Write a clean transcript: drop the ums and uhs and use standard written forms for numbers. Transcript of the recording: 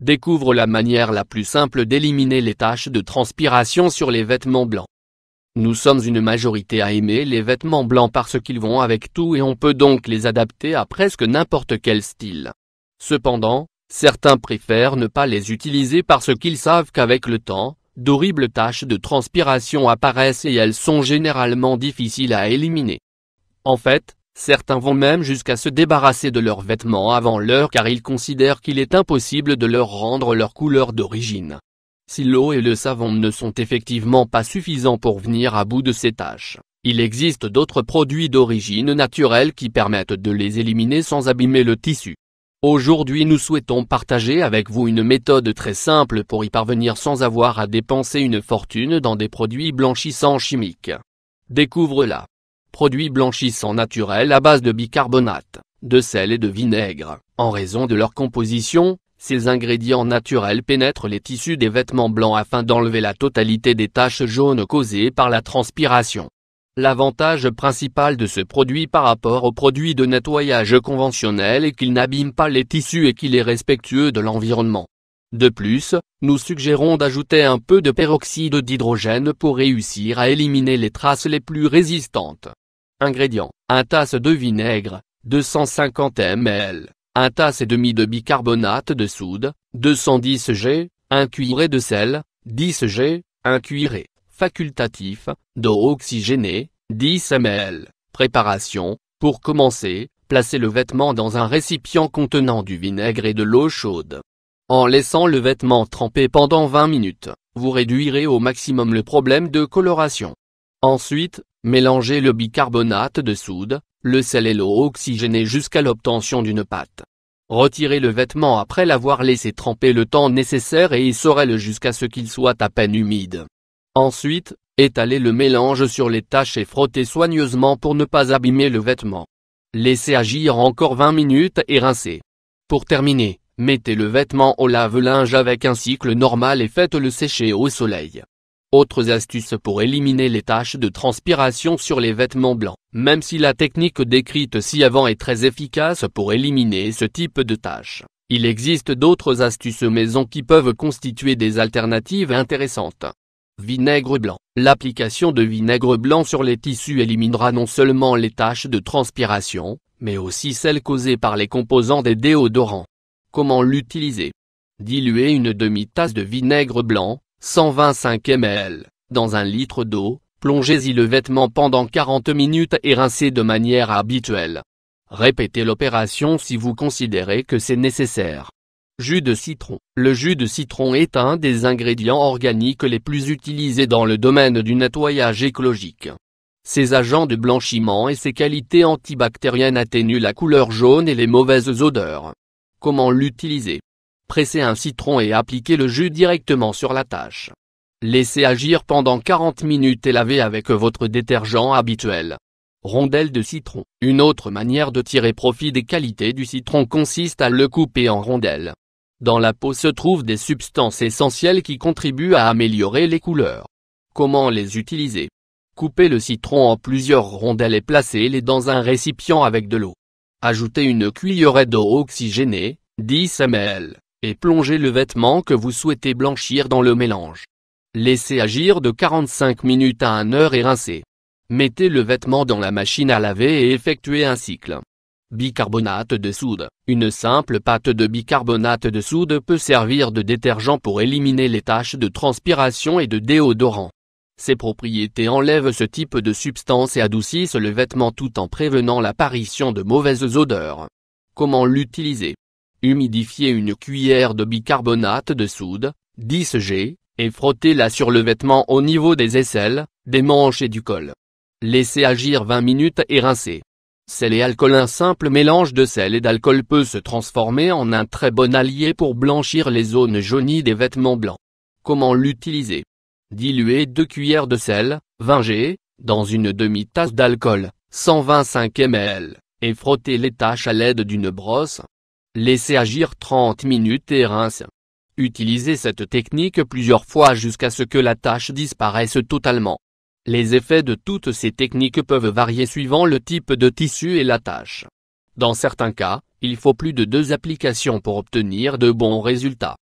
Découvre la manière la plus simple d'éliminer les taches de transpiration sur les vêtements blancs. Nous sommes une majorité à aimer les vêtements blancs parce qu'ils vont avec tout et on peut donc les adapter à presque n'importe quel style. Cependant, certains préfèrent ne pas les utiliser parce qu'ils savent qu'avec le temps, d'horribles taches de transpiration apparaissent et elles sont généralement difficiles à éliminer. En fait, certains vont même jusqu'à se débarrasser de leurs vêtements avant l'heure car ils considèrent qu'il est impossible de leur rendre leur couleur d'origine. Si l'eau et le savon ne sont effectivement pas suffisants pour venir à bout de ces taches, il existe d'autres produits d'origine naturelle qui permettent de les éliminer sans abîmer le tissu. Aujourd'hui nous souhaitons partager avec vous une méthode très simple pour y parvenir sans avoir à dépenser une fortune dans des produits blanchissants chimiques. Découvre-la. Produits blanchissants naturels à base de bicarbonate, de sel et de vinaigre. En raison de leur composition, ces ingrédients naturels pénètrent les tissus des vêtements blancs afin d'enlever la totalité des taches jaunes causées par la transpiration. L'avantage principal de ce produit par rapport aux produits de nettoyage conventionnels est qu'il n'abîme pas les tissus et qu'il est respectueux de l'environnement. De plus, nous suggérons d'ajouter un peu de peroxyde d'hydrogène pour réussir à éliminer les traces les plus résistantes. Ingrédients: 1 tasse de vinaigre, 250 ml, 1 tasse et demie de bicarbonate de soude, 210 g, 1 cuillerée de sel, 10 g, 1 cuillerée. Facultatif, d'eau oxygénée, 10 ml. Préparation: pour commencer, placez le vêtement dans un récipient contenant du vinaigre et de l'eau chaude. En laissant le vêtement tremper pendant 20 minutes, vous réduirez au maximum le problème de coloration. Ensuite, mélangez le bicarbonate de soude, le sel et l'eau oxygénée jusqu'à l'obtention d'une pâte. Retirez le vêtement après l'avoir laissé tremper le temps nécessaire et essorez-le jusqu'à ce qu'il soit à peine humide. Ensuite, étalez le mélange sur les taches et frottez soigneusement pour ne pas abîmer le vêtement. Laissez agir encore 20 minutes et rincez. Pour terminer, mettez le vêtement au lave-linge avec un cycle normal et faites-le sécher au soleil. Autres astuces pour éliminer les taches de transpiration sur les vêtements blancs. Même si la technique décrite ci-avant est très efficace pour éliminer ce type de taches, il existe d'autres astuces maison qui peuvent constituer des alternatives intéressantes. Vinaigre blanc. L'application de vinaigre blanc sur les tissus éliminera non seulement les taches de transpiration, mais aussi celles causées par les composants des déodorants. Comment l'utiliser? Diluez une demi-tasse de vinaigre blanc, 125 ml, dans 1 litre d'eau, plongez-y le vêtement pendant 40 minutes et rincez de manière habituelle. Répétez l'opération si vous considérez que c'est nécessaire. Jus de citron. Le jus de citron est un des ingrédients organiques les plus utilisés dans le domaine du nettoyage écologique. Ses agents de blanchiment et ses qualités antibactériennes atténuent la couleur jaune et les mauvaises odeurs. Comment l'utiliser? Pressez un citron et appliquez le jus directement sur la tache. Laissez agir pendant 40 minutes et lavez avec votre détergent habituel. Rondelles de citron. Une autre manière de tirer profit des qualités du citron consiste à le couper en rondelles. Dans la peau se trouvent des substances essentielles qui contribuent à améliorer les couleurs. Comment les utiliser? Coupez le citron en plusieurs rondelles et placez-les dans un récipient avec de l'eau. Ajoutez une cuillerée d'eau oxygénée, 10 ml, et plongez le vêtement que vous souhaitez blanchir dans le mélange. Laissez agir de 45 minutes à 1 heure et rincez. Mettez le vêtement dans la machine à laver et effectuez un cycle. Bicarbonate de soude. Une simple pâte de bicarbonate de soude peut servir de détergent pour éliminer les taches de transpiration et de déodorant. Ses propriétés enlèvent ce type de substance et adoucissent le vêtement tout en prévenant l'apparition de mauvaises odeurs. Comment l'utiliser? Humidifiez une cuillère de bicarbonate de soude, 10 g, et frottez-la sur le vêtement au niveau des aisselles, des manches et du col. Laissez agir 20 minutes et rincez. Sel et alcool. Un simple mélange de sel et d'alcool peut se transformer en un très bon allié pour blanchir les zones jaunies des vêtements blancs. Comment l'utiliser? Diluez 2 cuillères de sel, 20 g, dans une demi-tasse d'alcool, 125 ml, et frottez les taches à l'aide d'une brosse. Laissez agir 30 minutes et rince. Utilisez cette technique plusieurs fois jusqu'à ce que la tache disparaisse totalement. Les effets de toutes ces techniques peuvent varier suivant le type de tissu et la tache. Dans certains cas, il faut plus de 2 applications pour obtenir de bons résultats.